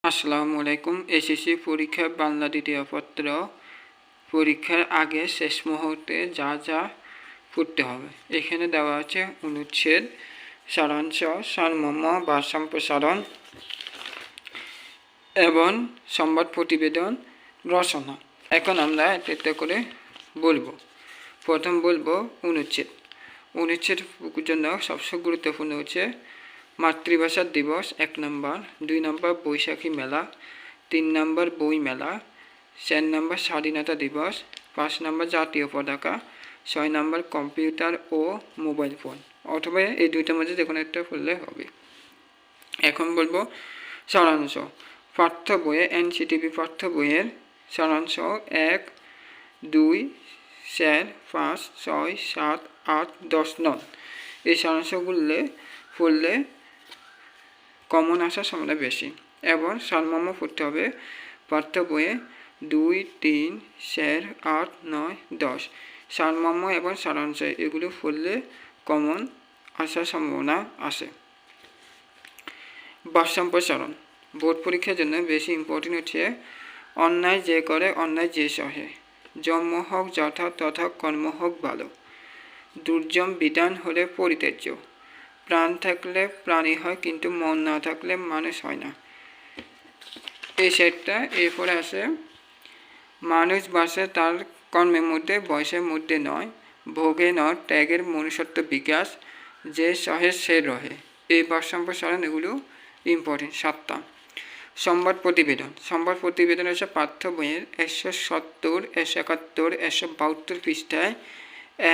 আসসালামু আলাইকুম। এসএসসি পরীক্ষার বাংলা দ্বিতীয় পত্র পরীক্ষার আগে শেষ মুহূর্তে যা যা পড়তে হবে এখানে দেওয়া আছে অনুচ্ছেদ, সারাংশ, সারমর্ম, বা সম্প্রসারণ এবং সংবাদ প্রতিবেদন রচনা। এখন আমরা একটা করে বলবো। প্রথম বলবো অনুচ্ছেদ। অনুচ্ছেদ জন্য সবচেয়ে গুরুত্বপূর্ণ হচ্ছে মাতৃভাষা দিবস 1 নম্বর, 2 নম্বর বৈশাখী মেলা, 3 নম্বর বই মেলা, 4 নম্বর স্বাধীনতা দিবস, 5 নম্বর জাতীয় পতাকা, 6 নম্বর কম্পিউটার ও মোবাইল ফোন। অথবা এই দুইটার মধ্যে যে কোনো একটা পড়লে হবে। এখন বলবো সারাংশ। পাঠ্য বইয়ে এনসিটিভি পাঠ্য বইয়ের সারাংশ 1, 2, 4, 5, 6, 7, 8, 10 নং। এই সারাংশগুলো পড়লে কমন আসার সম্ভাবনা বেশি। এবং সারমর্ম পড়তে হবে পাঠ্য বইয়ে 2, 3, 4, 8, 9, 10। সারমর্ম এবং সারাংশ এগুলো পড়লে কমন আসার সম্ভাবনা আসে। বা সম্প্রসারণ। বোর্ড পরীক্ষার জন্য বেশি ইম্পর্টেন্ট হচ্ছে অন্যায় যে করে অন্যায় যে সহে, জন্ম হোক যথা তথা কর্ম হোক ভালো, দুর্জম বিধান হলে পরিত্যাজ্য, প্রাণ থাকলে প্রাণী হয় কিন্তু মন না থাকলে মানুষ হয় না। এই সেটটা এরপরে আসে মানুষ বাসে তার কর্মের মধ্যে, বয়সের মধ্যে নয়, ভোগে নয়, ত্যাগের মনুষ্যত্ব বিকাশ, যে সহে সে রহে। এই সম্প্রসারণ এগুলো ইম্পর্টেন্ট 7টা। সংবাদ প্রতিবেদন। সংবাদ প্রতিবেদন হচ্ছে পাঠ্য বইয়ের 170, 171, 172 পৃষ্ঠায়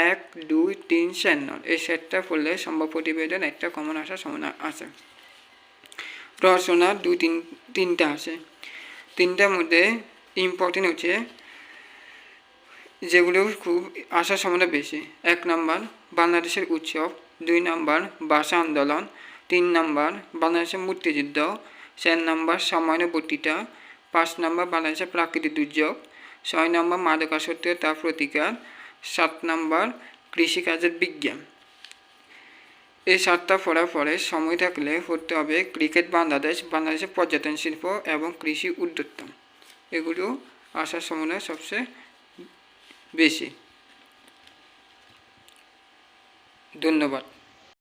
1, 2, 3, 4 নং। এই সেটটা পড়লে সংবাদ প্রতিবেদন একটা কমন আসার সম্ভাবনা আছে। রচনা 2-3টা আছে। 3টার মধ্যে ইম্পর্টেন্ট হচ্ছে যেগুলো খুব আসার সম্ভাবনা বেশি। 1 নম্বর বাংলাদেশের উৎসব, 2 নম্বর ভাষা আন্দোলন, 3 নম্বর বাংলাদেশের মুক্তিযুদ্ধ, 4 নম্বর সময়ানুবর্তিতা, 5 নম্বর বাংলাদেশের প্রাকৃতিক দুর্যোগ, 6 নম্বর মাদকাসক্তি ও তার প্রতিকার, 7 নম্বর কৃষিকাজের বিজ্ঞান। এই 7টা পড়ার পরে সময় থাকলে পড়তে হবে ক্রিকেট বাংলাদেশ, বাংলাদেশের পর্যটন শিল্প এবং কৃষি উদ্যোক্তা। এগুলো আসার সম্ভাবনা সবচেয়ে বেশি। ধন্যবাদ।